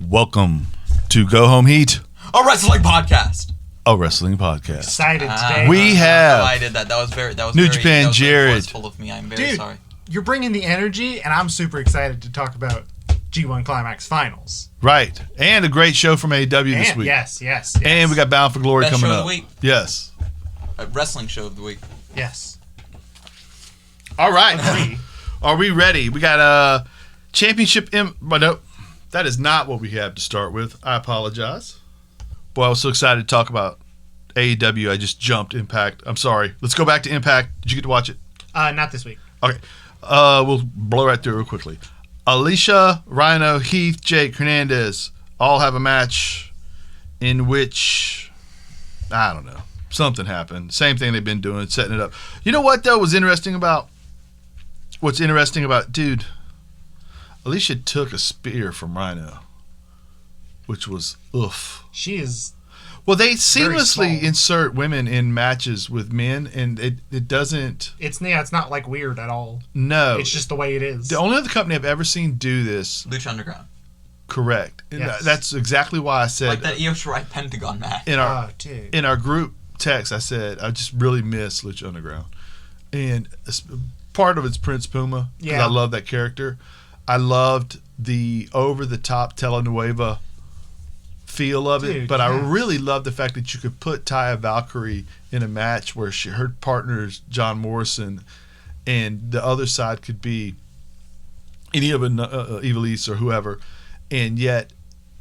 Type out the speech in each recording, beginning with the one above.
Welcome to Go Home Heat, a wrestling podcast. a wrestling podcast. Excited today. We have I did that. That was very. New Japan that was Jared. Very forceful of me. I'm very Dude, sorry. you're bringing the energy, and I'm super excited to talk about G1 Climax Finals. Right, and a great show from AEW this week. Yes. And we got Bound for Glory Best coming show of up. the week. Yes. A wrestling show of the week. Yes. All right. Agree. Are we ready? We got a championship. But no, that is not what we have to start with. I apologize. Boy, I was so excited to talk about AEW. I just jumped Impact. I'm sorry. Let's go back to Impact. Did you get to watch it? Not this week. Okay. We'll blow right through it real quickly. Alicia, Rhino, Heath, Jake, Hernandez all have a match in which, I don't know, something happened. Same thing they've been doing, setting it up. You know what, though, what's interesting about, dude, Alicia took a spear from Rhino, which was oof. She is. Well, they seamlessly small. insert women in matches with men, and it doesn't. It's not like weird at all. No. It's just the way it is. The only other company I've ever seen do this. Lucha Underground. Correct. Yes. That's exactly why I said. Like that Io Shirai Pentagon match. Dude. In our group text, I said I just really miss Lucha Underground, and part of it's Prince Puma because Yeah. I love that character. I loved the over-the-top telenovela feel of it, Dude, but I yes. really love the fact that you could put Taya Valkyrie in a match where her partner's John Morrison, and the other side could be any of Ivelisse or whoever, and yet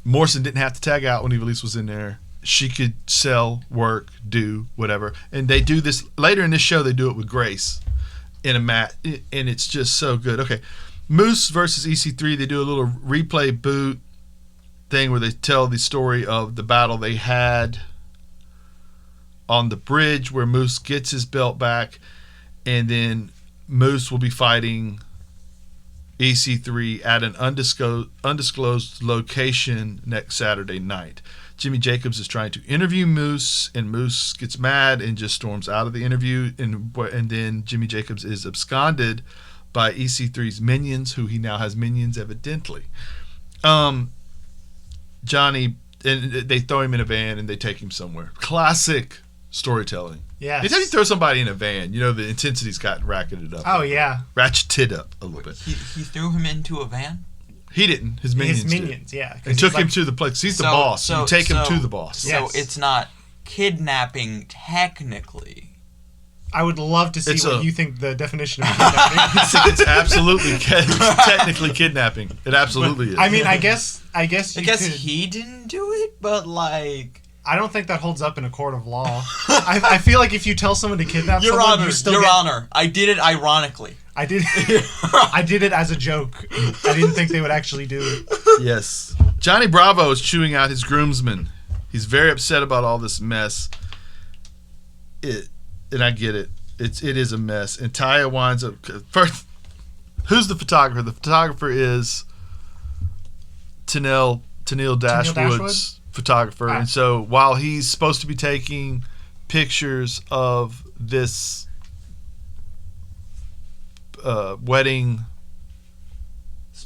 Morrison didn't have to tag out when Ivelisse was in there. She could sell, work, do whatever, and they do this later in this show. They do it with Grace in a match, and it's just so good. Okay, Moose versus EC3. They do a little replay boot thing where they tell the story of the battle they had on the bridge where Moose gets his belt back, and then Moose will be fighting EC3 at an undisclosed location next Saturday night. Jimmy Jacobs is trying to interview Moose, and Moose gets mad and just storms out of the interview, and then Jimmy Jacobs is absconded by EC3's minions, who he now has minions evidently. Johnny, and they throw him in a van and they take him somewhere. Classic storytelling. Yes. Anytime you throw somebody in a van, you know the intensity's gotten ratcheted up. Oh, yeah. Ratcheted up a little bit. He threw him into a van? He didn't. His minions did. Yeah. And took him to the place. He's the boss. You take him to the boss. So Yes. it's not kidnapping technically. I would love to see It's what a- you think the definition of kidnapping is. It's absolutely technically kidnapping. It absolutely is. I mean, I guess I you guess could. he didn't do it, but like... I don't think that holds up in a court of law. I feel like if you tell someone to kidnap Your someone, Honor, you still Your get... Honor, I did it ironically. I did it as a joke. I didn't think they would actually do it. Yes. Johnny Bravo is chewing out his groomsmen. He's very upset about all this mess. And I get it. It is a mess. And Taya winds up first. Who's the photographer? The photographer is Tennille Dashwood's photographer. Ah. And so while he's supposed to be taking pictures of this wedding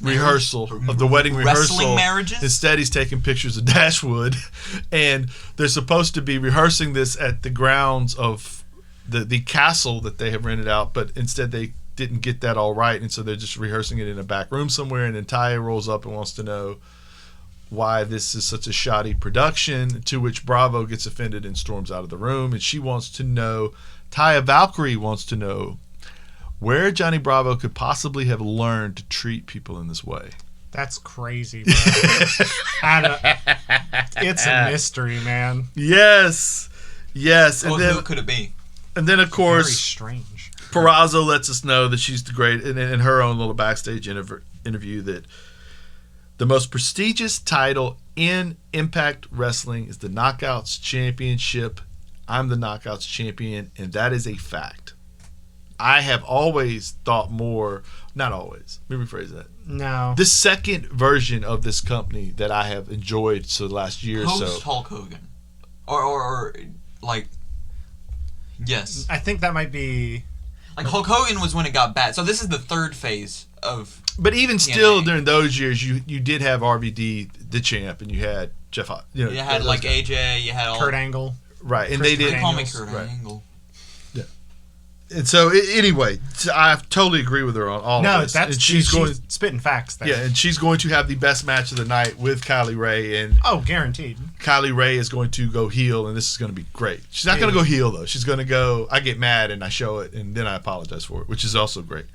rehearsal, of the wedding Wrestling rehearsal. marriages? Instead, he's taking pictures of Dashwood, and they're supposed to be rehearsing this at the grounds of the castle that they have rented out, but instead they didn't get that all right, and so they're just rehearsing it in a back room somewhere, and then Taya rolls up and wants to know why this is such a shoddy production, to which Bravo gets offended and storms out of the room, and she wants to know, Taya Valkyrie wants to know, where Johnny Bravo could possibly have learned to treat people in this way. That's crazy, bro. It's a mystery, man. Yes. And Who could it be? And then, of Very course, strange. Purrazzo lets us know that she's the great, in her own little backstage interview, that the most prestigious title in Impact Wrestling is the Knockouts Championship. I'm the Knockouts Champion, and that is a fact. I have always thought more, not always, let me rephrase that. No. The second version of this company that I have enjoyed so the last year or so. Post Hulk Hogan. Or like... Yes. I think that might be... Like Hulk Hogan was when it got bad. So this is the third phase of. But even still, TNA. during those years, you did have RVD, the champ, and you had Jeff. You had like guys. AJ. You had all. Kurt Angle. Right, and Christopher they did. They call me Daniels. Kurt Right. Angle. And so anyway, I totally agree with her on all No, of this. that's and she's spitting facts there. Yeah, and she's going to have the best match of the night with Kylie Ray, and Oh, guaranteed. Kylie Ray is going to go heel, and this is going to be great. She's not going to go heel though. She's going to go. I get mad and I show it, and then I apologize for it, which is also great.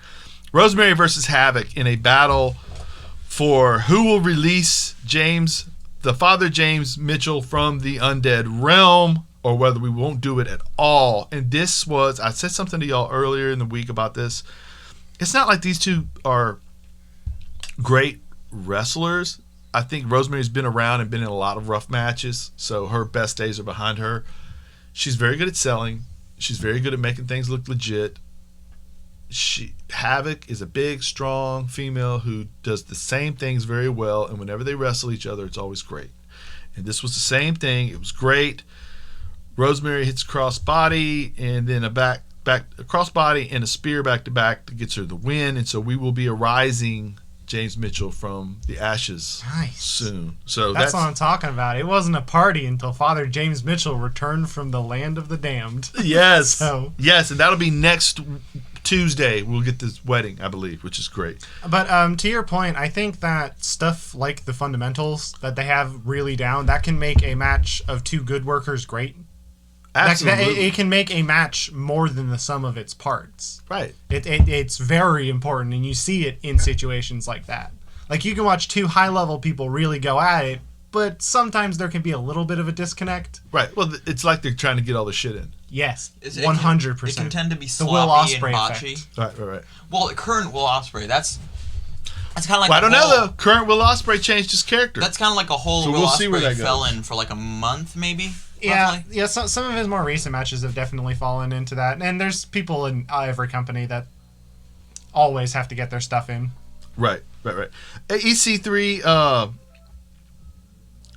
Rosemary versus Havoc in a battle for who will release the Father James Mitchell from the undead realm, or whether we won't do it at all. And this was, I said something to y'all earlier in the week about this. It's not like these two are great wrestlers. I think Rosemary's been around and been in a lot of rough matches, so her best days are behind her. She's very good at selling. She's very good at making things look legit. Havoc is a big, strong female who does the same things very well, and whenever they wrestle each other, it's always great. And this was the same thing. It was great. Rosemary hits cross body, and then a cross body and a spear back to back that gets her the win. And so we will be arising James Mitchell from the ashes soon. So That's what I'm talking about. It wasn't a party until Father James Mitchell returned from the land of the damned. Yes. So- Yes, and that'll be next Tuesday. We'll get this wedding, I believe, which is great. But to your point, I think that stuff like the fundamentals that they have really down, that can make a match of two good workers great. Absolutely. It can make a match more than the sum of its parts. Right. It's very important, and you see it in situations like that. Like, you can watch two high-level people really go at it, but sometimes there can be a little bit of a disconnect. Right. Well, it's like they're trying to get all the shit in. Yes, It 100%. can tend to be The Will sloppy and Ospreay botchy. effect. Right. Well, the current Will Ospreay, that's kind of like Well, I don't know, whole- though. Current Will Ospreay changed his character. That's kind of like a whole So Will we'll see where Ospreay that fell goes. in for like a month, maybe. Yeah, roughly. yeah. Some of his more recent matches have definitely fallen into that, and there's people in every company that always have to get their stuff in. Right. EC3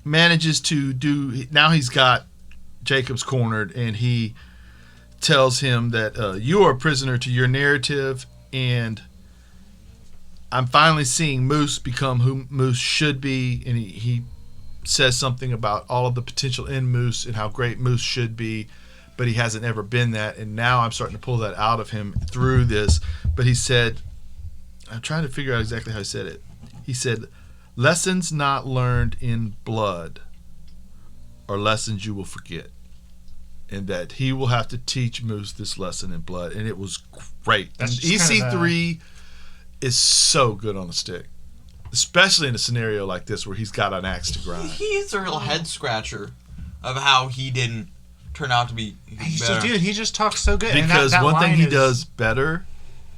manages to do. Now he's got Jacobs cornered, and he tells him that you are a prisoner to your narrative, and I'm finally seeing Moose become who Moose should be, and he says something about all of the potential in Moose and how great Moose should be, but he hasn't ever been that, and now I'm starting to pull that out of him through this. But he said, I'm trying to figure out exactly how he said it. He said, lessons not learned in blood are lessons you will forget, and that he will have to teach Moose this lesson in blood, and it was great. And That's just kind of EC3 is so good on the stick, especially in a scenario like this where he's got an axe to grind. He's a real head scratcher of how he didn't turn out to be better. Dude, he just talks so good. Because and that one thing line he is- does better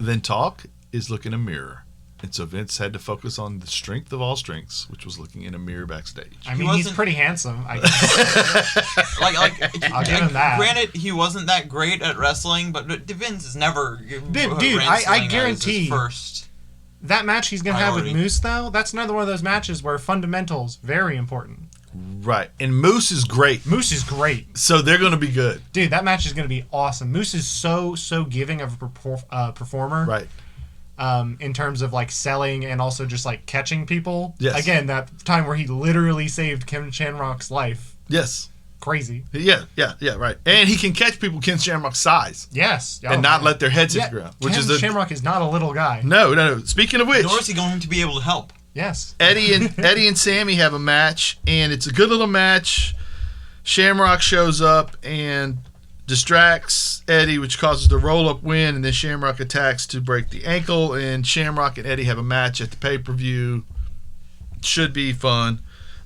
than talk is look in a mirror. And so Vince had to focus on the strength of all strengths, which was looking in a mirror backstage. I mean, he's wasn't- pretty handsome. I guess. I'll give him that. Granted, he wasn't that great at wrestling, but Vince is never. Dude, wrestling I as guarantee- his first. That match he's going to have with Priority. Moose, though, that's another one of those matches where fundamentals, very important. Right. And Moose is great. Moose is great. So they're going to be good. Dude, that match is going to be awesome. Moose is so giving of a performer. Right. In terms of like selling and also just like catching people. Yes. Again, that time where he literally saved Ken Shamrock's life. Yes. Crazy. Yeah, right. And he can catch people Ken Shamrock's size Yes. and not let their heads hit the ground. Which Ken is Shamrock is not a little guy. No. Speaking of which, Nor is he going to be able to help. Yes. Eddie and Sammy have a match, and it's a good little match. Shamrock shows up and distracts Eddie, which causes the roll-up win, and then Shamrock attacks to break the ankle, and Shamrock and Eddie have a match at the pay-per-view. Should be fun.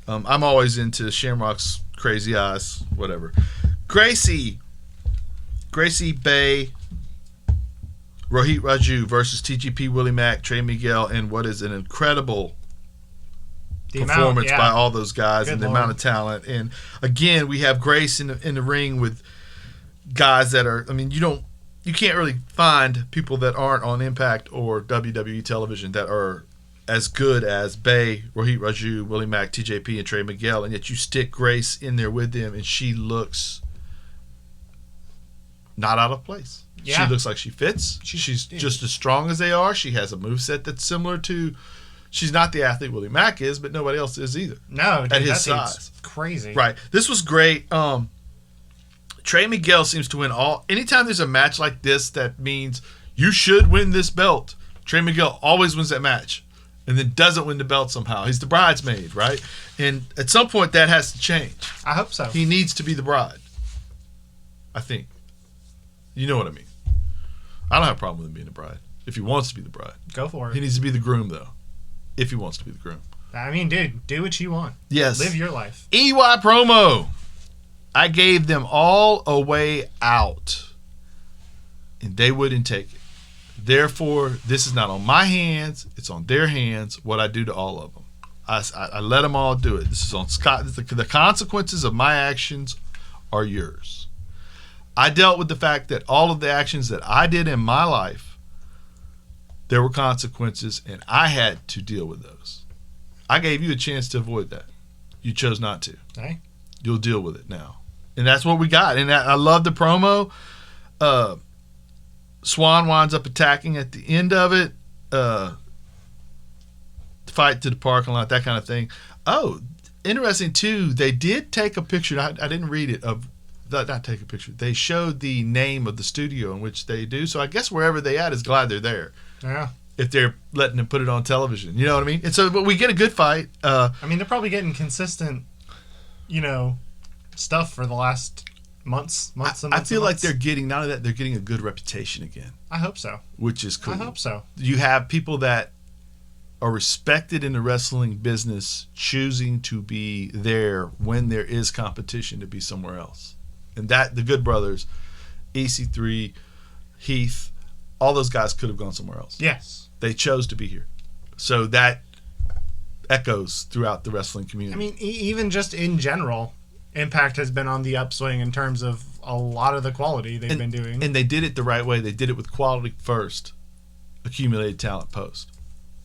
I'm always into Shamrock's crazy eyes, whatever. Gracie Bay, Rohit Raju versus TGP Willie Mack, Trey Miguel, and what is an incredible performance by all those guys. Good and the Lord. amount of talent. And again, we have Grace in the ring with guys that are, I mean, you can't really find people that aren't on Impact or WWE television that are as good as Bay, Rohit Raju, Willie Mack, TJP, and Trey Miguel, and yet you stick Grace in there with them, and she looks not out of place. Yeah. She looks like she fits. She's just as strong as they are. She has a moveset that's similar to. She's not the athlete Willie Mack is, but nobody else is either. No, dude, at his that size. dude's crazy. Right. This was great. Trey Miguel seems to win all. Anytime there's a match like this that means you should win this belt, Trey Miguel always wins that match and then doesn't win the belt somehow. He's the bridesmaid, right? And at some point that has to change. I hope so. He needs to be the bride. I think. You know what I mean. I don't have a problem with him being the bride. If he wants to be the bride. Go for it. He needs to be the groom, though. If he wants to be the groom. I mean, dude, do what you want. Yes. Live your life. EY promo. I gave them all a way out. And they wouldn't take it. Therefore, this is not on my hands. It's on their hands, what I do to all of them. I let them all do it. This is on Scott. The consequences of my actions are yours. I dealt with the fact that all of the actions that I did in my life, there were consequences, and I had to deal with those. I gave you a chance to avoid that. You chose not to. Hey. You'll deal with it now. And that's what we got. And I love the promo. Swan winds up attacking at the end of it. Fight to the parking lot, that kind of thing. Oh, interesting, too. They did take a picture. I didn't read it of... Not take a picture. They showed the name of the studio in which they do. So I guess wherever they at is glad they're there. Yeah. If they're letting them put it on television. You know what I mean? And so but we get a good fight. I mean, they're probably getting consistent, stuff for the last months and months. I feel like they're getting, not only that, they're getting a good reputation again. I hope so. Which is cool. I hope so. You have people that are respected in the wrestling business choosing to be there when there is competition to be somewhere else. And that, the Good Brothers, EC3, Heath, all those guys could have gone somewhere else. Yes. They chose to be here. So that echoes throughout the wrestling community. I mean, even just in general, Impact has been on the upswing in terms of a lot of the quality they've been doing. And they did it the right way. They did it with quality first, accumulated talent post,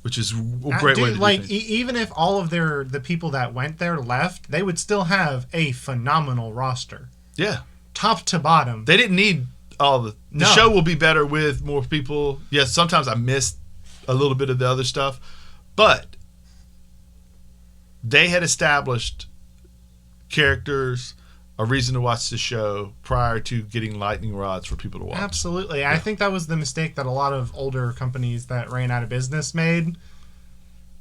which is a great way to do things. Even if all of the people that went there left, they would still have a phenomenal roster. Yeah. Top to bottom. They didn't need all the... The No. show will be better with more people. Yes, sometimes I missed a little bit of the other stuff. But they had established characters, a reason to watch the show prior to getting lightning rods for people to watch. Absolutely. Yeah. I think that was the mistake that a lot of older companies that ran out of business made,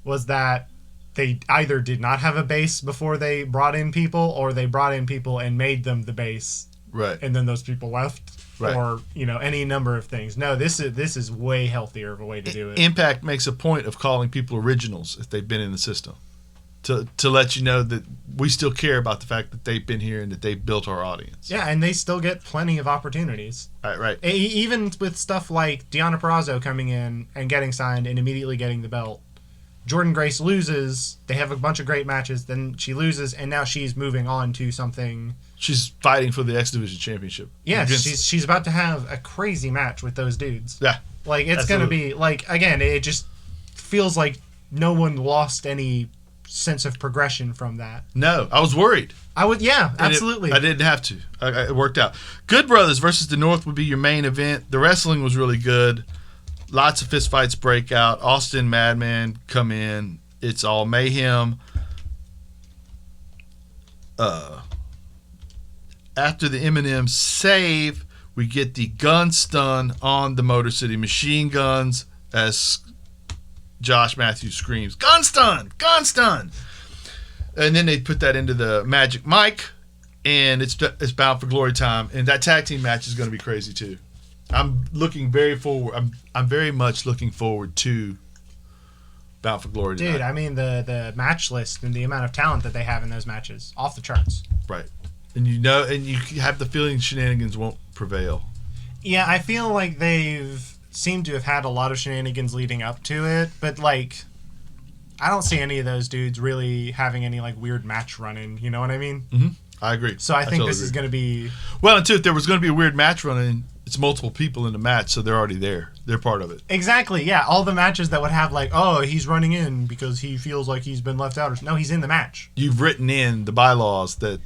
was that they either did not have a base before they brought in people, or they brought in people and made them the base. Right. And then those people left. Right. Or, any number of things. No, this is way healthier of a way to do it. Impact makes a point of calling people originals if they've been in the system. To let you know that we still care about the fact that they've been here and that they've built our audience. Yeah, and they still get plenty of opportunities. Right. Even with stuff like Deonna Purrazzo coming in and getting signed and immediately getting the belt. Jordan Grace loses. They have a bunch of great matches. Then she loses, and now she's moving on to something. She's fighting for the X Division Championship. Yeah, she's about to have a crazy match with those dudes. Yeah. Like, it's going to be, again, it just feels like no one lost any sense of progression from that. No, I was worried. Absolutely. I didn't have to. It worked out. Good Brothers versus the North would be your main event. The wrestling was really good. Lots of fistfights break out. Austin Madman come in. It's all mayhem. After the Eminem save, we get the gun stun on the Motor City Machine Guns as Josh Matthews screams, "Gun stun! Gun stun!" And then they put that into the Magic Mike, and it's bound for glory time. And that tag team match is going to be crazy too. I'm looking very forward. I'm very much looking forward to Bound for Glory tonight. Dude, I mean, the match list and the amount of talent that they have in those matches, off the charts. Right. And you have the feeling shenanigans won't prevail. Yeah, I feel like they've seemed to have had a lot of shenanigans leading up to it, but I don't see any of those dudes really having any weird match running. You know what I mean? Mm-hmm. I agree. So I think this is going to be... Well, and too, if there was going to be a weird match running, it's multiple people in the match, so they're already there. They're part of it. Exactly, yeah. All the matches that would have he's running in because he feels like he's been left out. No, he's in the match. You've written in the bylaws that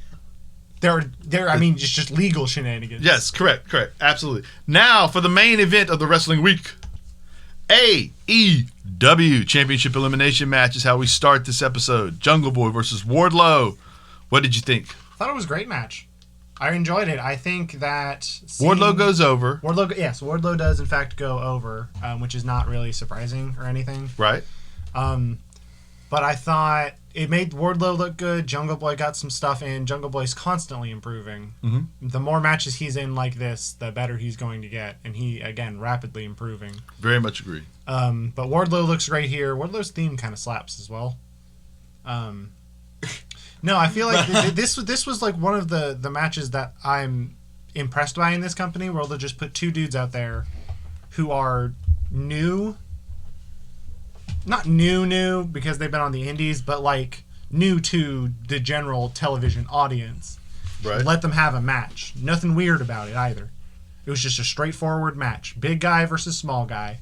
I mean, just legal shenanigans. Yes, correct, absolutely. Now for the main event of the wrestling week, AEW Championship Elimination Match is how we start this episode. Jungle Boy versus Wardlow. What did you think? I thought it was a great match. I enjoyed it. I think that Wardlow goes over. Wardlow does in fact go over, which is not really surprising or anything. Right. But I thought it made Wardlow look good. Jungle Boy got some stuff in. Jungle Boy's constantly improving. Mm-hmm. The more matches he's in like this, the better he's going to get, and he again rapidly improving. Very much agree. But Wardlow looks great here. Wardlow's theme kind of slaps as well. No, I feel like this was like one of the matches that I'm impressed by in this company, where they'll just put two dudes out there who are new. Not new because they've been on the indies, but like new to the general television audience. Right. Let them have a match. Nothing weird about it either. It was just a straightforward match. Big guy versus small guy.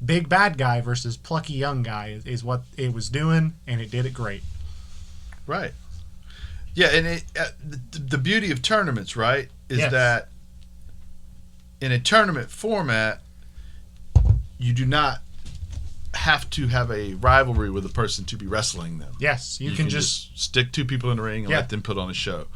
Big bad guy versus plucky young guy is what it was doing, and it did it great. Right. Yeah, and the beauty of tournaments, right, is that in a tournament format, you do not have to have a rivalry with a person to be wrestling them. Yes, you can just stick two people in the ring and let them put on a show.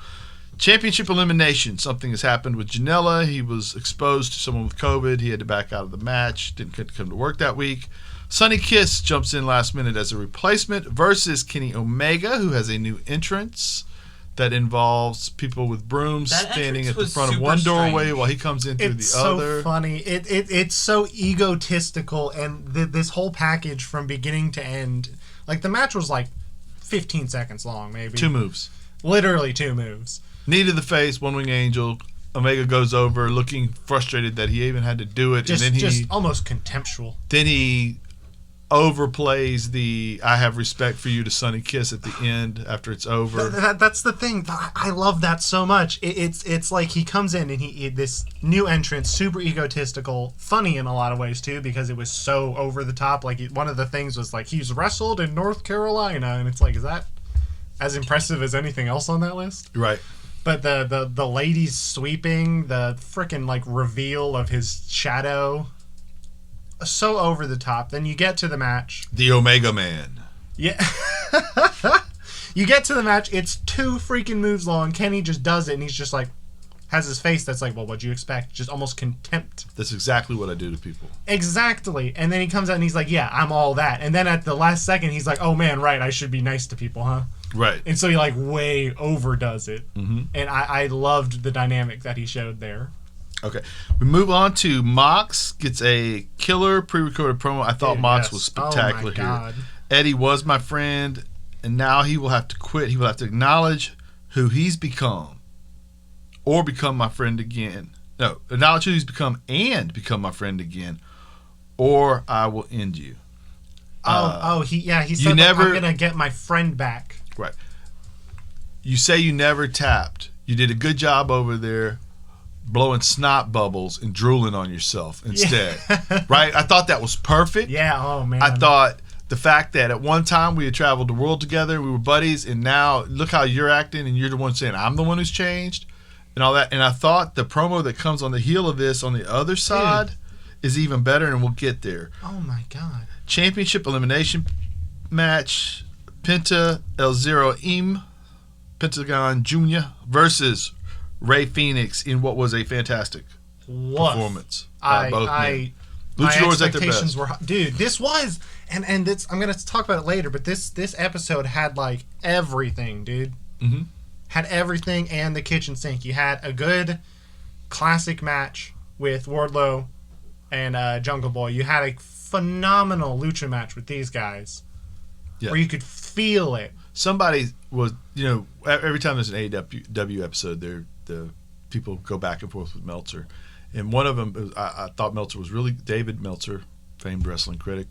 Championship elimination. Something has happened with Janela. He was exposed to someone with COVID. He had to back out of the match. Didn't come to work that week. Sonny Kiss jumps in last minute as a replacement versus Kenny Omega, who has a new entrance that involves people with brooms standing at the front of one doorway while he comes in through the other. It's so funny. It's so egotistical, and this whole package from beginning to end, like the match was like 15 seconds long, maybe. 2 moves. Literally 2 moves. Knee to the face, one wing angel. Omega goes over, looking frustrated that he even had to do it, and then just almost contemptual. Then he overplays the "I have respect for you" to Sonny Kiss at the end after it's over. That's the thing. I love that so much. It's like he comes in and he this new entrant, super egotistical, funny in a lot of ways too, because it was so over the top. Like one of the things was like he's wrestled in North Carolina, and it's like, is that as impressive as anything else on that list? Right. But the ladies sweeping, the frickin' like reveal of his shadow. So over the top. Then you get to the match. The Omega Man. Yeah. You get to the match. It's 2 freaking moves long. Kenny just does it, and he's just like, has his face that's like, well, what'd you expect? Just almost contempt. That's exactly what I do to people. Exactly. And then he comes out and he's like, yeah, I'm all that. And then at the last second, he's like, oh man, right, I should be nice to people, huh? Right. And so he like way overdoes it. Mm-hmm. And I loved the dynamic that he showed there. Okay, we move on to Mox gets a killer pre-recorded promo. I thought Mox was spectacular here. Eddie was my friend, and now he will have to quit. He will have to acknowledge who he's become, or become my friend again. No, acknowledge who he's become and become my friend again, or I will end you. He said, never, I'm gonna get my friend back. Right. You say you never tapped. You did a good job over there, blowing snot bubbles and drooling on yourself instead. Yeah. Right? I thought that was perfect. Yeah, oh man. I thought the fact that at one time we had traveled the world together, we were buddies, and now look how you're acting, and you're the one saying I'm the one who's changed and all that. And I thought the promo that comes on the heel of this on the other side is even better, and we'll get there. Oh my God. Championship elimination match, Penta El Zero Im Pentagon Jr. versus Ray Phoenix in what was a fantastic performance by both men. Luchadors at their best. Dude, this was, and it's, I'm going to talk about it later, but this episode had like everything, dude. Mm-hmm. Had everything and the kitchen sink. You had a good classic match with Wardlow and Jungle Boy. You had a phenomenal lucha match with these guys where you could feel it. Somebody was, every time there's an AEW episode, the people go back and forth with Meltzer. And one of them, I thought Meltzer was really, David Meltzer, famed wrestling critic.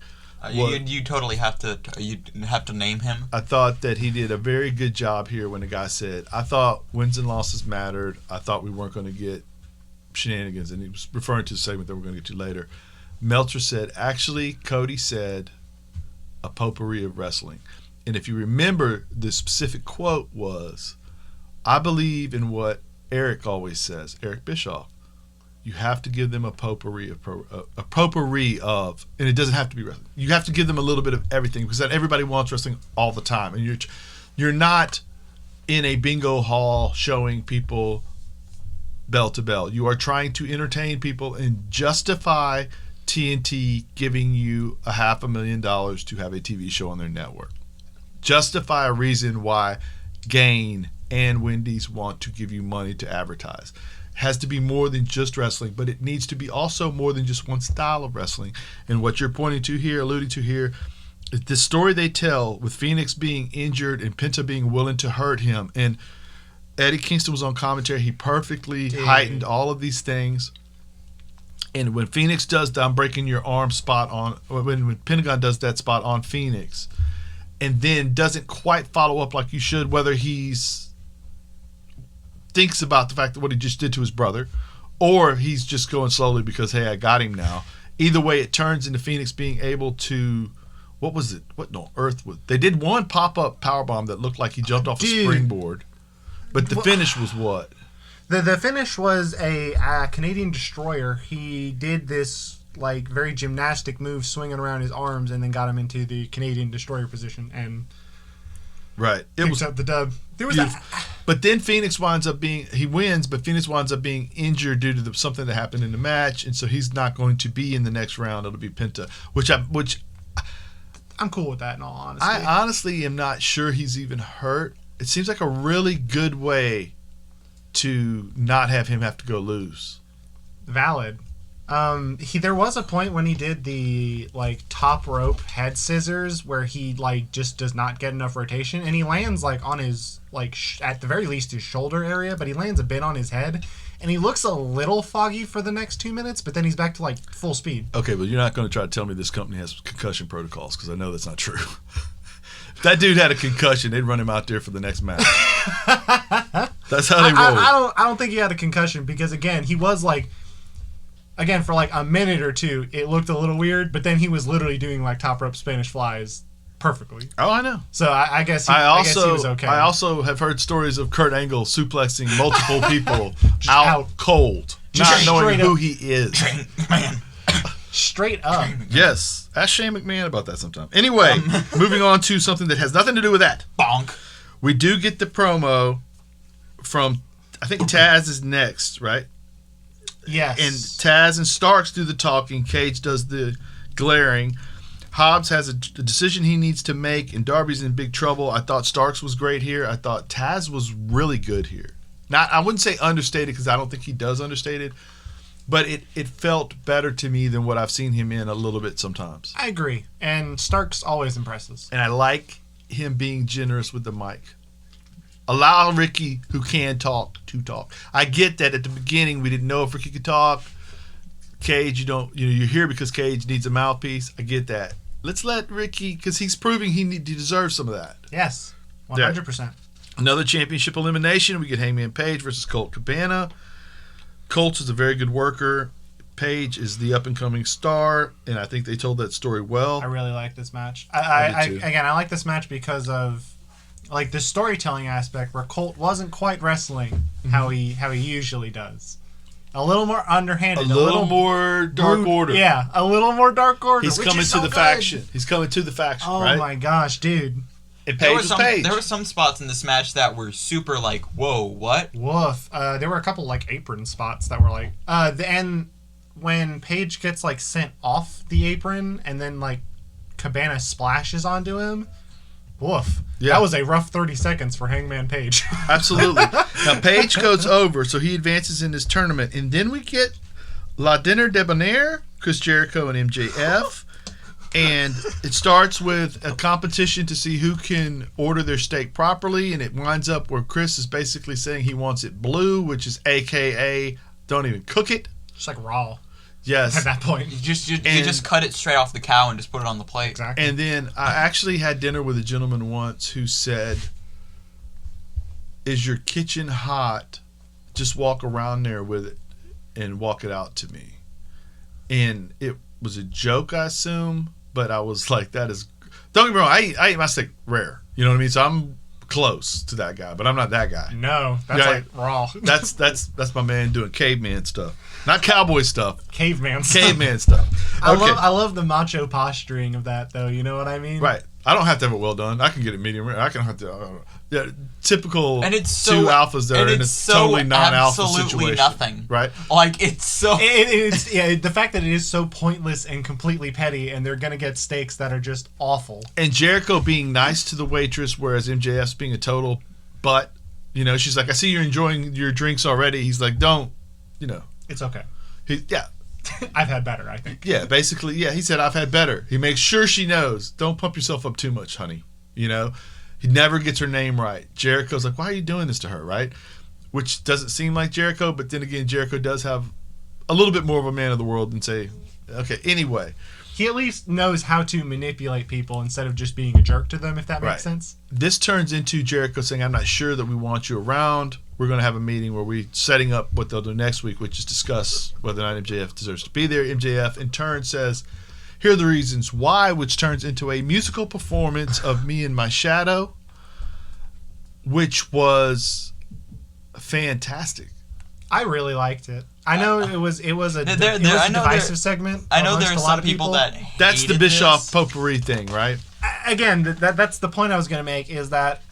You totally have to name him. I thought that he did a very good job here when the guy said, I thought wins and losses mattered. I thought we weren't going to get shenanigans. And he was referring to the segment that we're going to get to later. Meltzer said, actually, Cody said a potpourri of wrestling. And if you remember, the specific quote was, I believe in what Eric always says, Eric Bischoff. You have to give them a potpourri of, and it doesn't have to be wrestling. You have to give them a little bit of everything because that everybody wants wrestling all the time, and you're not in a bingo hall showing people bell to bell. You are trying to entertain people and justify TNT giving you $500,000 to have a TV show on their network. Justify a reason why Gain and Wendy's want to give you money to advertise. Has to be more than just wrestling, but it needs to be also more than just one style of wrestling. And what you're pointing to here, alluding to here, is the story they tell with Phoenix being injured and Penta being willing to hurt him. And Eddie Kingston was on commentary. He perfectly heightened all of these things. And when Phoenix does the I'm breaking your arm spot on, when Pentagon does that spot on Phoenix, and then doesn't quite follow up like you should, whether he's thinks about the fact that what he just did to his brother, or he's just going slowly because, hey, I got him now. Either way, it turns into Phoenix being able to, what was it? What on earth was? They did one pop-up powerbomb that looked like he jumped off a springboard, but the finish was what? The finish was a Canadian destroyer. He did this like very gymnastic move, swinging around his arms, and then got him into the Canadian destroyer position and right. It was up the dub. There was that. But then Phoenix winds up he wins, but Phoenix winds up being injured due to something that happened in the match, and so he's not going to be in the next round. It'll be Penta, which I'm cool with that in all honesty. I honestly am not sure he's even hurt. It seems like a really good way to not have him have to go lose. Valid. There was a point when he did the like top rope head scissors where he like just does not get enough rotation, and he lands like on his like at the very least his shoulder area, but he lands a bit on his head, and he looks a little foggy for the next 2 minutes, but then he's back to like full speed. Okay, but you're not going to try to tell me this company has concussion protocols, because I know that's not true. If that dude had a concussion, they'd run him out there for the next match. That's how they roll. I don't think he had a concussion because again he was like. Again, for like a minute or two, it looked a little weird, but then he was literally doing like top rope Spanish flies perfectly. Oh, I know. So I guess he was okay. I also have heard stories of Kurt Angle suplexing multiple people out cold, not knowing who he is. Man. Straight up. Yes. Ask Shane McMahon about that sometime. Anyway, moving on to something that has nothing to do with that. Bonk. We do get the promo from, I think Taz is next, right? Yes. And Taz and Starks do the talking. Cage does the glaring. Hobbs has a decision he needs to make, and Darby's in big trouble. I thought Starks was great here. I thought Taz was really good here. I wouldn't say understated because I don't think he does understate it, but it felt better to me than what I've seen him in a little bit sometimes. I agree. And Starks always impresses. And I like him being generous with the mic. Allow Ricky, who can talk, to talk. I get that at the beginning we didn't know if Ricky could talk. Cage, you're here because Cage needs a mouthpiece. I get that. Let's let Ricky, because he's proving he deserves some of that. Yes, 100%. Another championship elimination. We get Hangman Page versus Colt Cabana. Colt is a very good worker. Page is the up-and-coming star, and I think they told that story well. I really like this match. I like this match because of like the storytelling aspect where Colt wasn't quite wrestling how he usually does. A little more underhanded. A little more Dark Order. Yeah, a little more Dark Order. He's coming to the faction. He's coming to the faction, right? Oh my gosh, dude. And Page was Page. There were some spots in this match that were super like, whoa, what? Woof. There were a couple like apron spots that were like the end when Page gets like sent off the apron and then like Cabana splashes onto him. Woof. Yeah. That was a rough 30 seconds for Hangman Page. Absolutely. Now, Page goes over, so he advances in this tournament. And then we get La Dinner Debonair, Chris Jericho and MJF. And it starts with a competition to see who can order their steak properly. And it winds up where Chris is basically saying he wants it blue, which is AKA don't even cook it. Just like raw. Yes. At that point. You just cut it straight off the cow and just put it on the plate. Exactly. And then I actually had dinner with a gentleman once who said, is your kitchen hot? Just walk around there with it and walk it out to me. And it was a joke, I assume, but I was like, that is... Don't get me wrong, I eat my steak rare. You know what I mean? So I'm close to that guy, but I'm not that guy. No, that's Yeah, like Raw. That's my man doing caveman stuff, not cowboy stuff. Caveman stuff. Caveman stuff. Okay. I love the macho posturing of that, though. You know what I mean? Right. I don't have to have it well done. I can get it medium rare. I can have to. Typical And it's two so alphas there, and it's so totally non-alpha absolutely situation. nothing. Right. Like it's so. It's the fact that it is so pointless and completely petty, and they're gonna get stakes that are just awful. And Jericho being nice to the waitress, whereas MJF's being a total butt. You know, she's like, I see you're enjoying your drinks already. He's like, don't. You know. It's okay. Yeah. I've had better, I think. Yeah, basically, yeah. He said, I've had better. He makes sure she knows. Don't pump yourself up too much, honey. You know? He never gets her name right. Jericho's like, why are you doing this to her, right? Which doesn't seem like Jericho, but then again, Jericho does have a little bit more of a man of the world than say, okay, anyway. He at least knows how to manipulate people instead of just being a jerk to them, if that makes sense. This turns into Jericho saying, I'm not sure that we want you around. We're going to have a meeting where we're setting up what they'll do next week, which is discuss whether or not MJF deserves to be there. MJF, in turn, says, here are the reasons why, which turns into a musical performance of Me and My Shadow, which was fantastic. I really liked it. I know it was a divisive segment. I know amongst there are a lot some of people that That's the hated Bischoff this. potpourri thing, right? Again, that's the point I was going to make, is that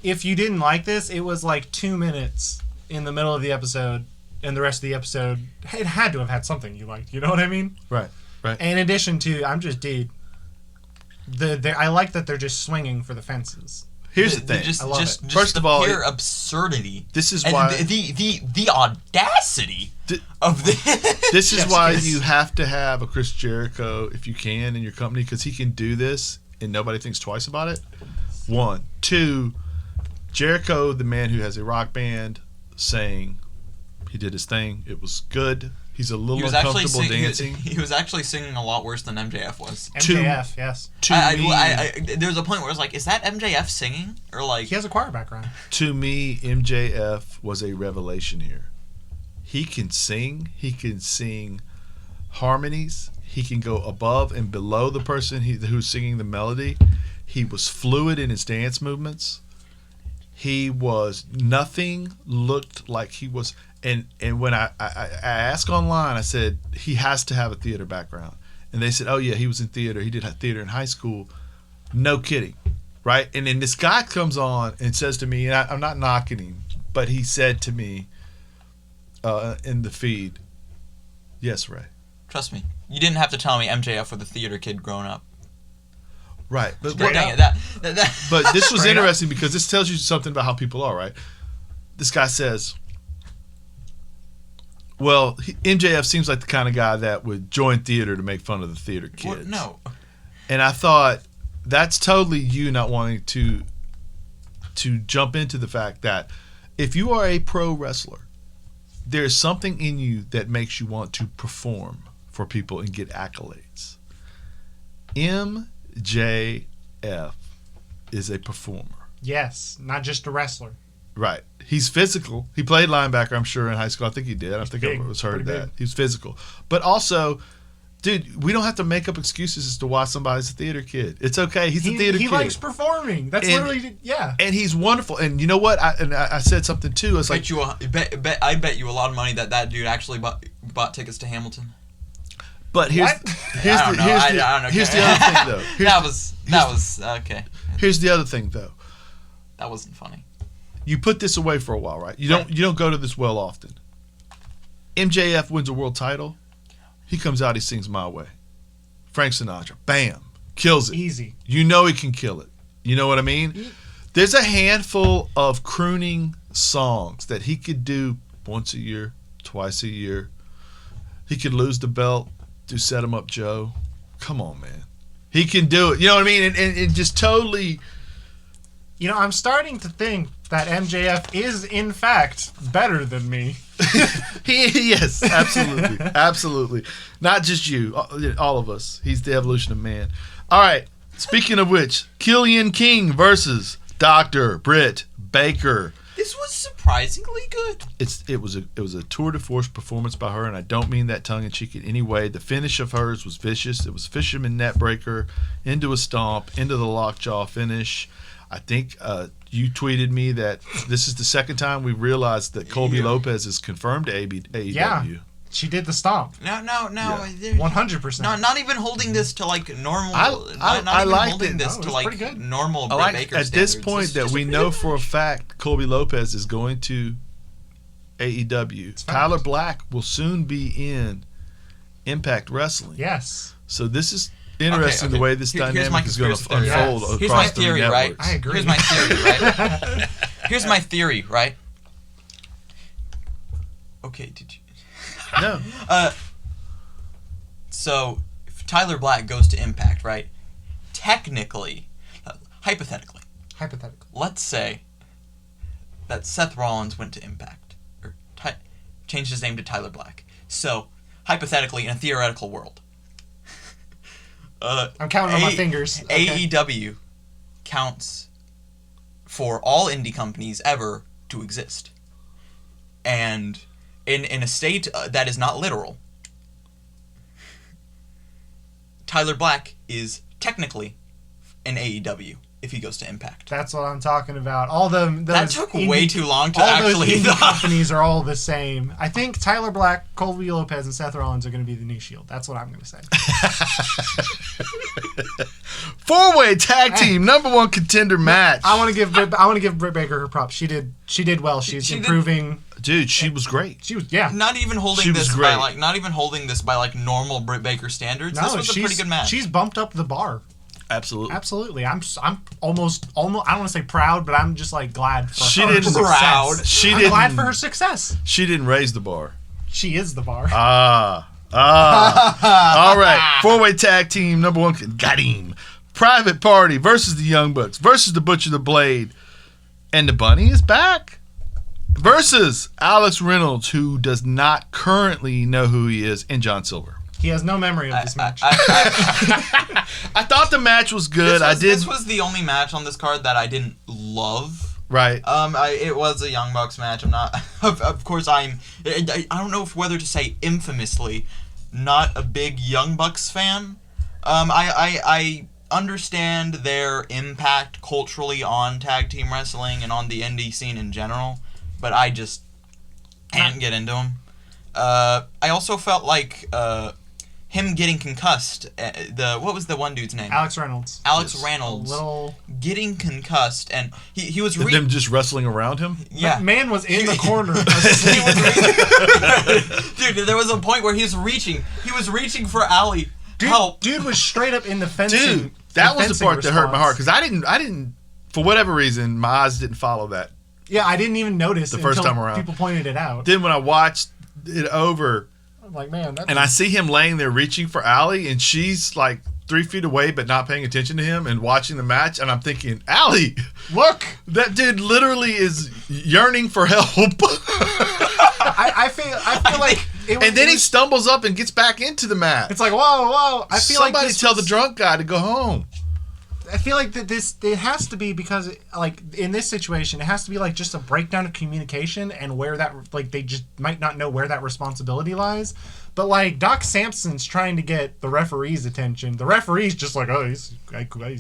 if you didn't like this, it was like 2 minutes in the middle of the episode, and the rest of the episode, it had to have had something you liked. You know what I mean? Right. In addition to, I'm just dude. I like that they're just swinging for the fences. Here's the thing. I love it. First of all, pure absurdity. This is and why the audacity of this. This is Yes, why yes. you have to have a Chris Jericho, if you can, in your company, because he can do this and nobody thinks twice about it. 1, 2, Jericho, the man who has a rock band, saying he did his thing. It was good. He's a little uncomfortable dancing. He was actually singing a lot worse than MJF was. MJF, yes. There's a point where I was like, is that MJF singing? Or like, He has a choir background. To me, MJF was a revelation here. He can sing. He can sing harmonies. He can go above and below the person who's singing the melody. He was fluid in his dance movements. Nothing looked like he was. And when I asked online, I said, he has to have a theater background. And they said, oh, yeah, he was in theater. He did theater in high school. No kidding. Right? And then this guy comes on and says to me, and I'm not knocking him, but he said to me in the feed, yes, Ray. trust me, you didn't have to tell me MJF was a theater kid growing up. Right. But, Dang it, but this was Straight interesting because this tells you something about how people are, right? This guy says, well, MJF seems like the kind of guy that would join theater to make fun of the theater kids. No. And I thought, that's totally you not wanting to jump into the fact that if you are a pro wrestler, there's something in you that makes you want to perform for people and get accolades. MJF is a performer. Yes, not just a wrestler. Right. He's physical. He played linebacker, I'm sure, in high school. I think he did. I think big, I was heard pretty that. big. He's physical. But also, dude, we don't have to make up excuses as to why somebody's a theater kid. It's okay. He's a theater kid. He likes performing. That's literally, yeah. And he's wonderful. And you know what? I said something too. It's like, I bet you a lot of money that dude actually bought tickets to Hamilton. but here's What? here's I don't the know. here's I the, don't know. here's the other thing though. That was okay. Here's the other thing though. That wasn't funny. You put this away for a while, right? You don't go to this well often. MJF wins a world title. He comes out, he sings My Way. Frank Sinatra, bam, kills it. Easy. You know he can kill it. You know what I mean? There's a handful of crooning songs that he could do once a year, twice a year. He could lose the belt, do Set 'Em Up Joe. Come on, man. He can do it. You know what I mean? And just totally... You know, I'm starting to think that MJF is, in fact, better than me. Yes, absolutely. Absolutely. Not just you, all of us. He's the evolution of man. All right. Speaking of which, Killian King versus Dr. Britt Baker. This was surprisingly good. It was a tour de force performance by her, and I don't mean that tongue in cheek in any way. The finish of hers was vicious. It was fisherman net breaker into a stomp, into the lockjaw finish. I think you tweeted me that this is the second time we've realized that Colby Lopez is confirmed to AEW. Yeah. She did the stomp. No. 100%. Not even holding this to like normal. I liked it. No, it was pretty good. Normal. I like Baker at this standards. point It's that just we know for a fact Colby Lopez is going to AEW. Tyler Black will soon be in Impact Wrestling. Yes. So this is interesting the way this Here's my dynamic is going to conspiracy theory. unfold across Here's my the theory, right? networks. I agree. Here's my theory, right? Here's my theory, right? Okay, did you? No. So, if Tyler Black goes to Impact, right? Technically, hypothetically, let's say that Seth Rollins went to Impact, or changed his name to Tyler Black. So, hypothetically, in a theoretical world, I'm counting on my fingers. Okay. AEW counts for all indie companies ever to exist. And in a state that is not literal, Tyler Black is technically an AEW if he goes to Impact. That's what I'm talking about. All those That took way too long to all actually... those indie companies are all the same. I think Tyler Black, Colby Lopez, and Seth Rollins are going to be the new Shield. That's what I'm going to say. 4-way tag team #1 contender match. I want to give Britt Baker her props. She did well. She's improving. Dude, she was great. She was Not even holding this by like normal Britt Baker standards. This was a pretty good match. She's bumped up the bar. Absolutely. I'm almost I don't want to say proud, but I'm just like glad for She her didn't success. proud. I'm glad for her success. She didn't raise the bar. She is the bar. All right. 4-way tag team #1. Got him. Private Party versus the Young Bucks versus the Butcher the Blade. And the Bunny is back. Versus Alex Reynolds, who does not currently know who he is, and John Silver. He has no memory of this match. I thought the match was good. This was the only match on this card that I didn't love. Right. It was a Young Bucks match. I'm not. Of course, I don't know whether to say infamously, not a big Young Bucks fan. I understand their impact culturally on tag team wrestling and on the indie scene in general, but I just can't get into them. I also felt like him getting concussed. What was the one dude's name? Alex Reynolds. Reynolds getting concussed, and he was them just wrestling around him. Yeah, that man was in the corner. Dude, there was a point where he was reaching for Allie. Help. Dude was straight up in the fencing. Dude, that was the part that hurt my heart because I didn't for whatever reason my eyes didn't follow that. Yeah, I didn't even notice the first until time around. People pointed it out. Then when I watched it over, I'm like, man, and I see him laying there reaching for Allie, and she's like 3 feet away, but not paying attention to him and watching the match, and I'm thinking, Allie, look, that dude literally is yearning for help. I feel like. And then he stumbles up and gets back into the match. It's like, whoa! I feel like somebody tell the drunk guy to go home. I feel like that it has to be because like in this situation it has to be like just a breakdown of communication and where that like they just might not know where that responsibility lies. But like Doc Sampson's trying to get the referee's attention. The referee's just like, oh, he's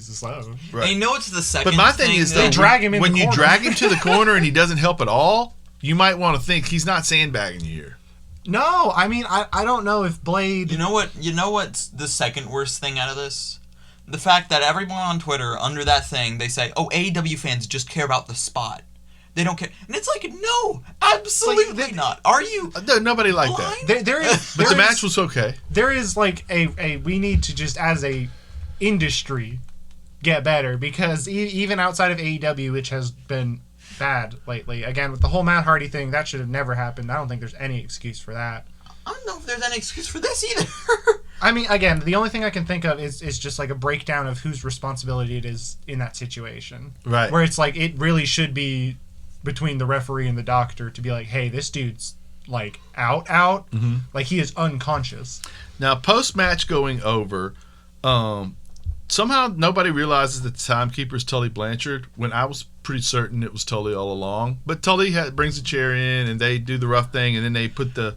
slow. Right. I know it's the second. But my thing is, they drag him in when the you corner. drag him to the corner and he doesn't help at all, you might want to think he's not sandbagging you here. No, I mean I don't know if Blade. You know what's the second worst thing out of this? The fact that everyone on Twitter under that thing they say, "Oh, AEW fans just care about the spot. They don't care." And it's like, no, absolutely not. Are you? Nobody like blind? that. But the match was okay. There is like a we need to just as a industry get better because even outside of AEW, which has been bad lately. Again, with the whole Matt Hardy thing, that should have never happened. I don't think there's any excuse for that. I don't know if there's any excuse for this either. I mean, again, the only thing I can think of is just like a breakdown of whose responsibility it is in that situation. Right. Where it's like it really should be between the referee and the doctor to be like, hey, this dude's like out. Mm-hmm. Like he is unconscious. Now, post-match going over, somehow nobody realizes that the timekeeper is Tully Blanchard when I was pretty certain it was Tully all along. But Tully brings a chair in and they do the rough thing and then they put the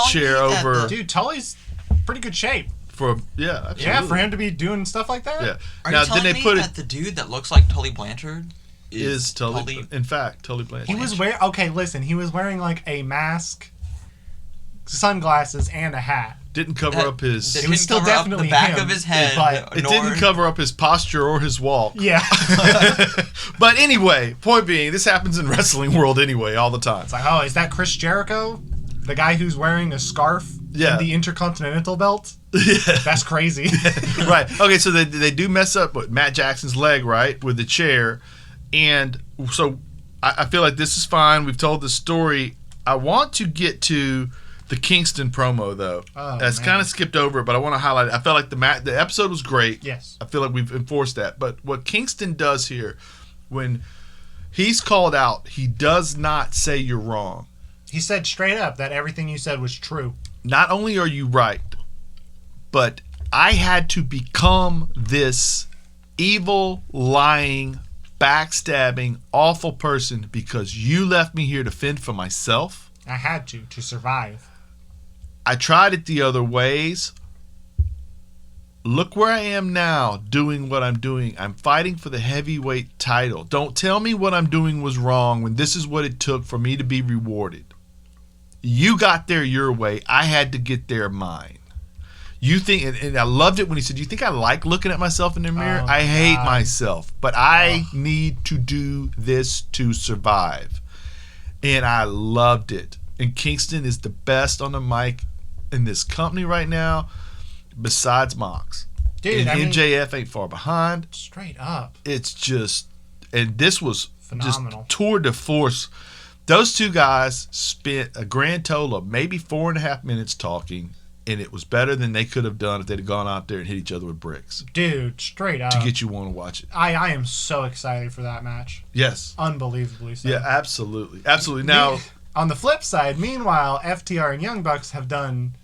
chair over. Dude, Tully's pretty good shape. Yeah, absolutely. Yeah, for him to be doing stuff like that. Yeah. Are you telling me that the dude that looks like Tully Blanchard is Tully. In fact, Tully Blanchard. He was wearing. Okay, listen. He was wearing like a mask, sunglasses, and a hat. Didn't cover up his. It was still definitely the back him, of his head, but it didn't cover up his posture or his walk. Yeah. But anyway, point being, this happens in wrestling world anyway, all the time. It's like, oh, is that Chris Jericho, the guy who's wearing a scarf and the Intercontinental belt? Yeah, that's crazy. Right. Okay, so they do mess up with Matt Jackson's leg, right, with the chair, and so I feel like this is fine. We've told the story. I want to get to the Kingston promo, though. Oh, that's kind of skipped over it, but I want to highlight it. I felt like the episode was great. Yes. I feel like we've enforced that. But what Kingston does here, when he's called out, he does not say you're wrong. He said straight up that everything you said was true. Not only are you right, but I had to become this evil, lying, backstabbing, awful person because you left me here to fend for myself. I had to survive. I tried it the other ways. Look where I am now doing what I'm doing. I'm fighting for the heavyweight title. Don't tell me what I'm doing was wrong when this is what it took for me to be rewarded. You got there your way. I had to get there mine. You think, and I loved it when he said, you think I like looking at myself in the mirror? Oh, I hate God. myself, but I need to do this to survive. And I loved it. And Kingston is the best on the mic in this company right now, besides Mox. Dude, and MJF ain't far behind. Straight up. It's just, and this was Phenomenal. just tour de force. Those two guys spent a grand total of maybe 4.5 minutes talking, and it was better than they could have done if they'd have gone out there and hit each other with bricks. Dude, straight up. To get you want to watch it. I am so excited for that match. Yes. Unbelievably so. Yeah, absolutely. Absolutely. Now, on the flip side, meanwhile, FTR and Young Bucks have done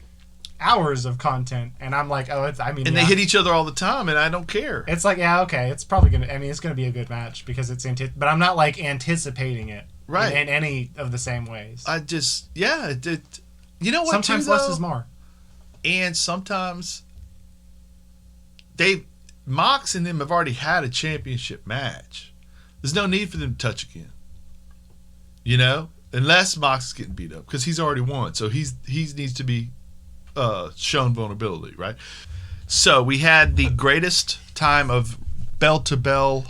hours of content, and I'm like, oh, they hit each other all the time, and I don't care. It's like, yeah, okay, it's probably gonna. I mean, it's gonna be a good match because it's but I'm not like anticipating it, right? In any of the same ways. I just, yeah, you know what? Sometimes too, less is more, and sometimes Mox and them have already had a championship match. There's no need for them to touch again. You know, unless Mox is getting beat up because he's already won, so he needs to be shown vulnerability, right? So we had the greatest time of bell-to-bell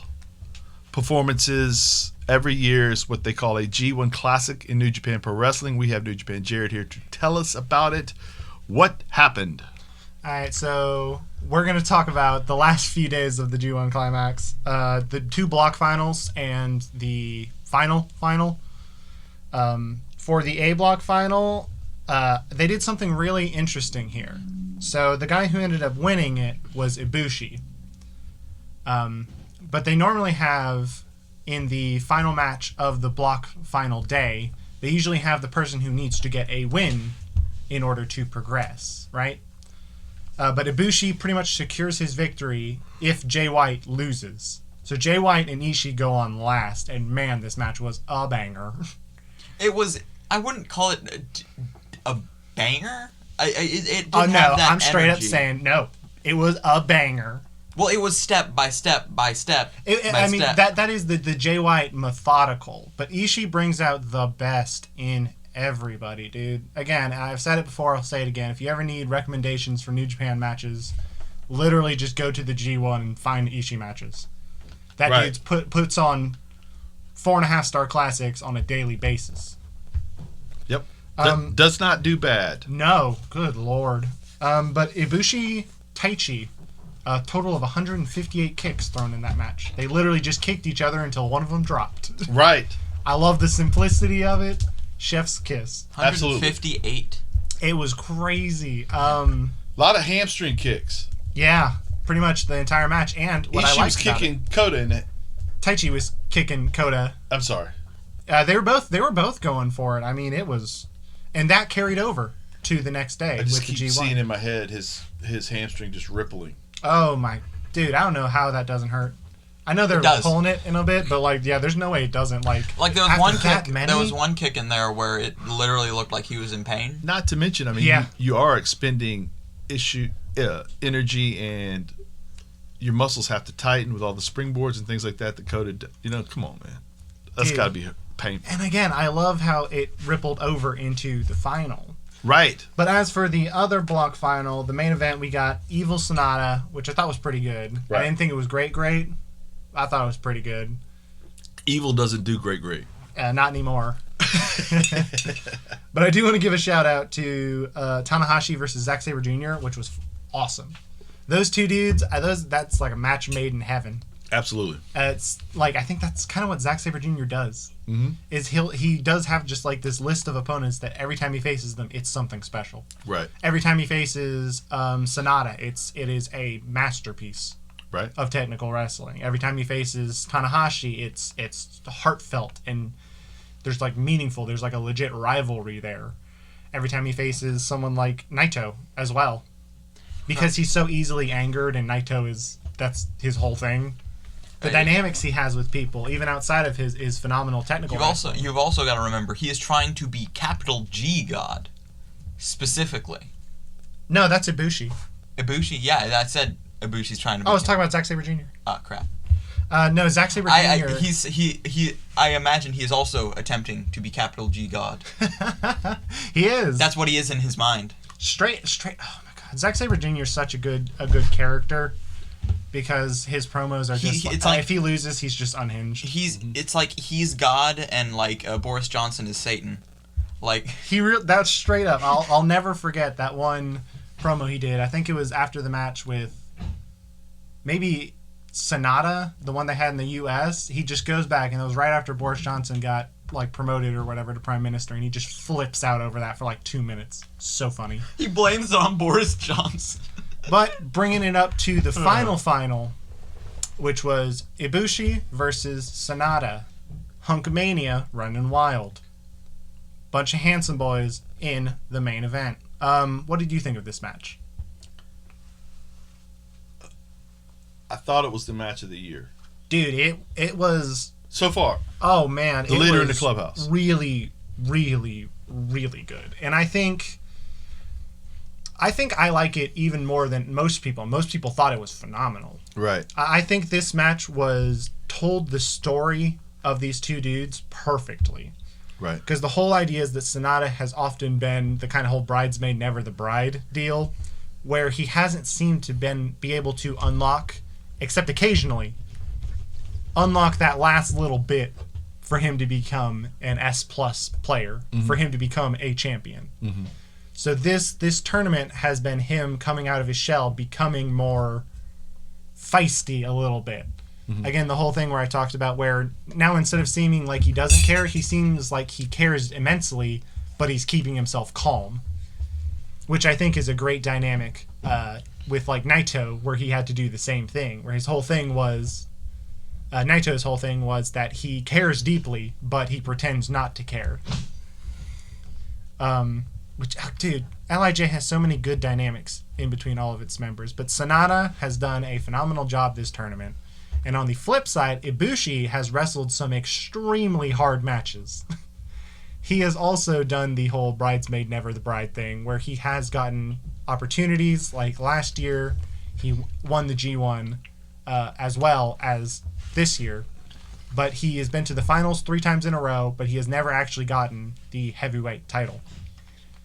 performances every year is what they call a G1 Classic in New Japan Pro Wrestling. We have New Japan Jared here to tell us about it. What happened? All right, so we're going to talk about the last few days of the G1 Climax, the 2 block finals and the final. For the A block final, they did something really interesting here. So the guy who ended up winning it was Ibushi. But they normally have, in the final match of the block final day, they usually have the person who needs to get a win in order to progress, right? But Ibushi pretty much secures his victory if Jay White loses. So Jay White and Ishii go on last, and man, this match was a banger. It was, I wouldn't call it a banger. It didn't have that I'm straight energy. up saying no. It was a banger. Well, it was step by step by step. That is the Jay White methodical, but Ishii brings out the best in everybody, dude. Again, I've said it before, I'll say it again. If you ever need recommendations for New Japan matches, literally just go to the G1 and find Ishii matches. That right. dude puts on 4.5-star classics on a daily basis. Yep. Does not do bad. No, good lord. But Ibushi, Taichi, a total of 158 kicks thrown in that match. They literally just kicked each other until one of them dropped. Right. I love the simplicity of it. Chef's kiss. 158. It was crazy. A lot of hamstring kicks. Yeah, pretty much the entire match. And what I Ishii liked was kicking Kota in it. Taichi was kicking Kota. I'm sorry. They were both going for it. I mean, it was, and that carried over to the next day I just with the keep G1. seeing in my head his hamstring just rippling. Oh my dude, I don't know how that doesn't hurt. I know they're pulling it in a bit, but like, yeah, there's no way it doesn't. Like there was one kick. There was one kick in there where it literally looked like he was in pain. Not to mention, I mean, you are expending energy and your muscles have to tighten with all the springboards and things like that. The coated, come on, man, that's got to be painful. And again, I love how it rippled over into the final. Right. But as for the other block final, the main event, we got Evil Sonata, which I thought was pretty good. Right. I didn't think it was great. I thought it was pretty good. Evil doesn't do great. Not anymore. But I do want to give a shout out to Tanahashi versus Zack Sabre Jr., which was awesome. Those two dudes, that's like a match made in heaven. Absolutely. It's like, I think that's kind of what Zack Sabre Jr. does. Mm-hmm. Is he does have just like this list of opponents that every time he faces them, it's something special. Right. Every time he faces Sonata, it is a masterpiece. Right. Of technical wrestling. Every time he faces Tanahashi, it's heartfelt and there's like meaningful. There's like a legit rivalry there. Every time he faces someone like Naito as well, because he's so easily angered, and that's his whole thing. The dynamics he has with people, even outside of his phenomenal technical. You've also got to remember he is trying to be capital G God, specifically. No, that's Ibushi. Ibushi, yeah, that said Ibushi's trying to. I was talking about Zack Sabre Jr. Oh crap. No, Zack Sabre Jr. I imagine he is also attempting to be capital G God. He is. That's what he is in his mind. Straight. Oh my God, Zack Sabre Jr. is such a good character because his promos are just. It's like if he loses, he's just unhinged. It's like he's God and like Boris Johnson is Satan. Like that's straight up. I'll never forget that one promo he did. I think it was after the match with maybe Sonata, the one they had in the U.S. He just goes back, and it was right after Boris Johnson got like promoted or whatever to prime minister, and he just flips out over that for like 2 minutes. So funny. He blames it on Boris Johnson. But bringing it up to the final, which was Ibushi versus Sonata, Hunkmania running wild. Bunch of handsome boys in the main event. What did you think of this match? I thought it was the match of the year. Dude, it was... So far. Oh, man. The leader in the clubhouse. Really, really, really good. And I think I like it even more than most people. Most people thought it was phenomenal. Right. I think this match told the story of these two dudes perfectly. Right. Because the whole idea is that Sonata has often been the kind of whole bridesmaid, never the bride deal, where he hasn't seemed to be able to unlock, except occasionally, unlock that last little bit for him to become an S+ player, for him to become a champion. Mm-hmm. So this tournament has been him coming out of his shell, becoming more feisty a little bit. Mm-hmm. Again, the whole thing where I talked about where now instead of seeming like he doesn't care, he seems like he cares immensely, but he's keeping himself calm, which I think is a great dynamic with like Naito, where he had to do the same thing, where his whole thing was Naito's whole thing was that he cares deeply, but he pretends not to care. Which, dude, LIJ has so many good dynamics in between all of its members, but Sonata has done a phenomenal job this tournament. And on the flip side, Ibushi has wrestled some extremely hard matches. He has also done the whole bridesmaid, never the bride thing, where he has gotten opportunities. Like last year, he won the G1 as well as this year. But he has been to the finals 3 times in a row, but he has never actually gotten the heavyweight title.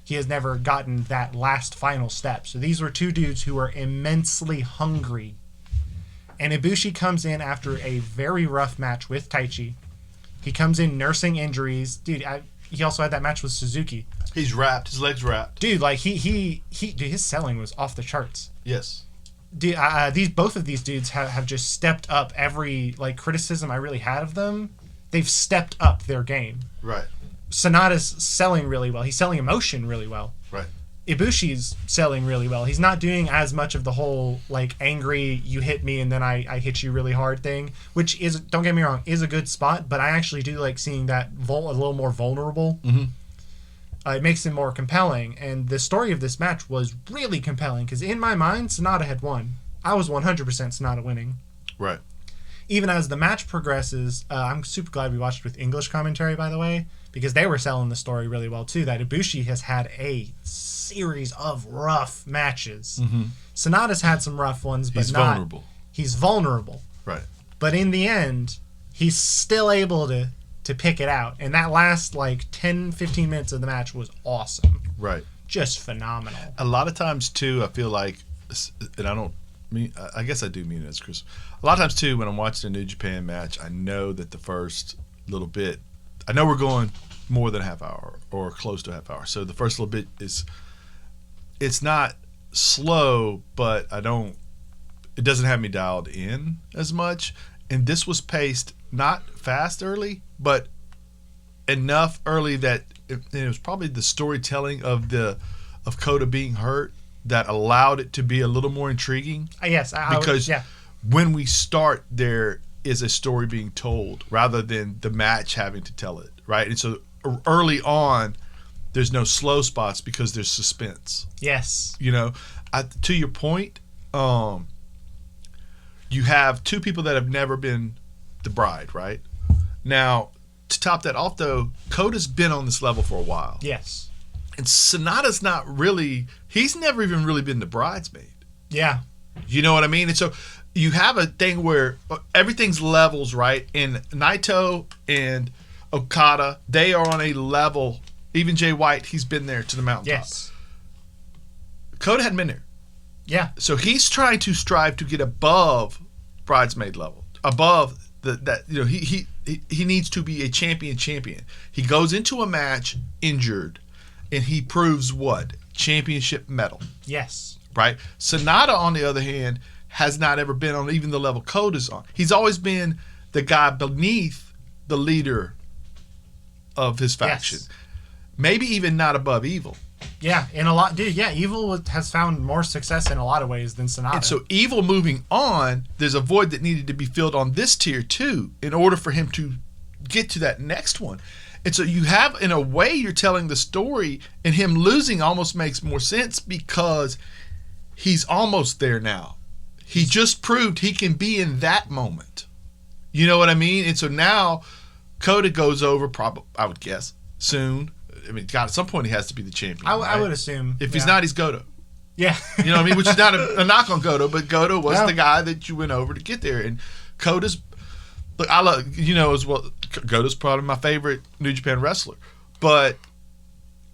He has never gotten that last final step. So these were two dudes who were immensely hungry. And Ibushi comes in after a very rough match with Taichi. He comes in nursing injuries. Dude, he also had that match with Suzuki. He's wrapped. His legs wrapped. Dude, like dude, his selling was off the charts. Yes. Dude, both of these dudes have just stepped up every like criticism I really had of them. They've stepped up their game. Right. Sonata's selling really well. He's selling emotion really well. Right. Ibushi's selling really well. He's not doing as much of the whole like angry you hit me and then I hit you really hard thing, which is, don't get me wrong, is a good spot, but I actually do like seeing that a little more vulnerable. Mm-hmm. It makes him more compelling, and the story of this match was really compelling because in my mind, Sonata had won. I was 100% Sonata winning. Right. Even as the match progresses, I'm super glad we watched with English commentary, by the way, because they were selling the story really well too, that Ibushi has had a series of rough matches. Mm-hmm. Sonata's had some rough ones, but he's vulnerable. He's vulnerable. Right. But in the end, he's still able to pick it out. And that last, 10, 15 minutes of the match was awesome. Right. Just phenomenal. A lot of times, too, I feel like, and I guess I do mean it as Chris. A lot of times, too, when I'm watching a New Japan match, I know that the first little bit, I know we're going more than a half hour or close to a half hour. So the first little bit it's not slow, but it doesn't have me dialed in as much. And this was paced not fast early, but enough early that it was probably the storytelling of Kota being hurt that allowed it to be a little more intriguing. Yes, because when we start, there is a story being told rather than the match having to tell it, right? And so early on, there's no slow spots because there's suspense. Yes. To your point, you have two people that have never been the bride, right? Now, to top that off, though, Kota's been on this level for a while. Yes. And Sonata's not really, he's never even really been the bridesmaid. Yeah. You know what I mean? And so you have a thing where everything's levels, right? And Naito and Okada, they are on a level. Even Jay White, he's been there to the mountaintop. Yes. Kota hadn't been there. Yeah. So he's trying to strive to get above bridesmaid level, above he needs to be a champion. He goes into a match injured, and he proves what? Championship medal. Yes. Right? Sonata, on the other hand, has not ever been on even the level Kota's on. He's always been the guy beneath the leader of his faction. Yes. Maybe even not above Evil. Yeah, Evil has found more success in a lot of ways than Sonata. And so Evil moving on, there's a void that needed to be filled on this tier too in order for him to get to that next one. And so you have, in a way, you're telling the story, and him losing almost makes more sense because he's almost there now. He just proved he can be in that moment. You know what I mean? And so now Kota goes over, probably, I would guess, soon. I mean, God, at some point he has to be the champion. I would assume. If he's not, he's Goto. Yeah. You know what I mean? Which is not a knock on Goto, but Goto was the guy that you went over to get there. And Kota's, look, I love, as well, Goto's probably my favorite New Japan wrestler. But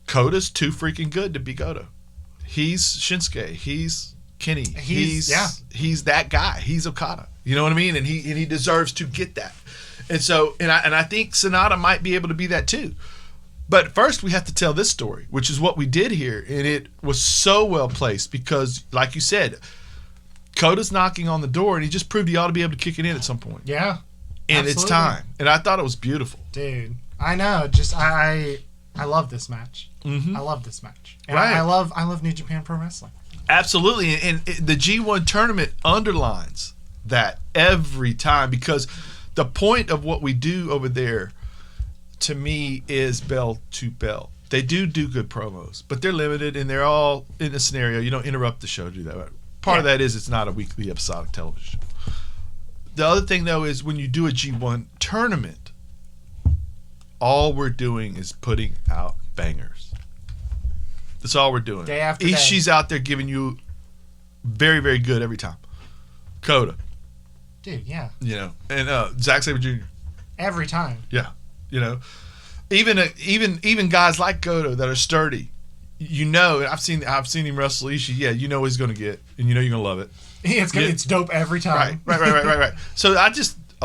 Kota's too freaking good to be Goto. He's Shinsuke. He's Kenny. He's that guy. He's Okada. You know what I mean? And he deserves to get that. And so, and I think Sonata might be able to be that too. But first, we have to tell this story, which is what we did here. And it was so well placed because, like you said, Kota's knocking on the door, and he just proved he ought to be able to kick it in at some point. Yeah. And absolutely. It's time. And I thought it was beautiful. Dude, I know. Just, I love this match. Mm-hmm. I love this match. And right. I love New Japan Pro Wrestling. Absolutely. And the G1 tournament underlines that every time because the point of what we do over there, to me, is bell to bell. They do good promos, but they're limited, and they're all in a scenario. You don't interrupt the show to do that. Part of that is it's not a weekly episodic television show. The other thing, though, is when you do a G1 tournament, all we're doing is putting out bangers. That's all we're doing. Day after day. Ishii's out there giving you very, very good every time. Kota. Dude, yeah. And Zack Sabre Jr. Every time. Yeah. Even guys like Goto that are sturdy, and I've seen him wrestle Ishii. Yeah, you know what he's going to get, and you know you're going to love it. It's dope every time. Right. So I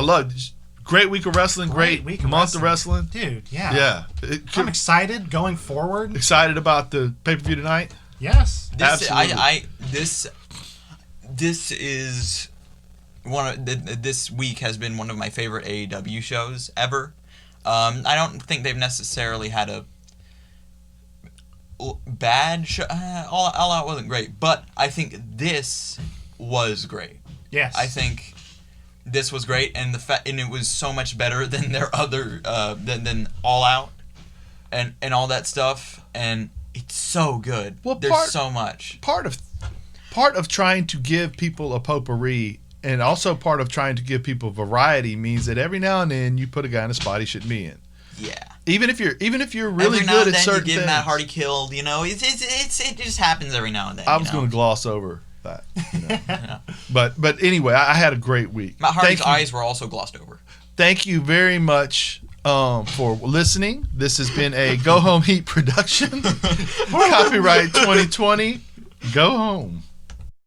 love it. Great week of wrestling, great week month of wrestling. Dude, yeah. I'm excited going forward. Excited about the pay-per-view tonight? Yes. Absolutely. This is this week has been one of my favorite AEW shows ever. I don't think they've necessarily had a bad show. All Out wasn't great, but I think this was great. Yes. I think this was great, and and it was so much better than their other than All Out and all that stuff, and it's so good. Well, there's so much. Part of trying to give people a potpourri. And also part of trying to give people variety means that every now and then you put a guy in a spot he shouldn't be in. Yeah. Even if you're really every good at certain you get things. Matt Hardy killed. It just happens every now and then. I was going to gloss over that. You know? But anyway, I had a great week. Matt Hardy's eyes were also glossed over. Thank you very much for listening. This has been a Go Home Heat production. Copyright 2020. Go home.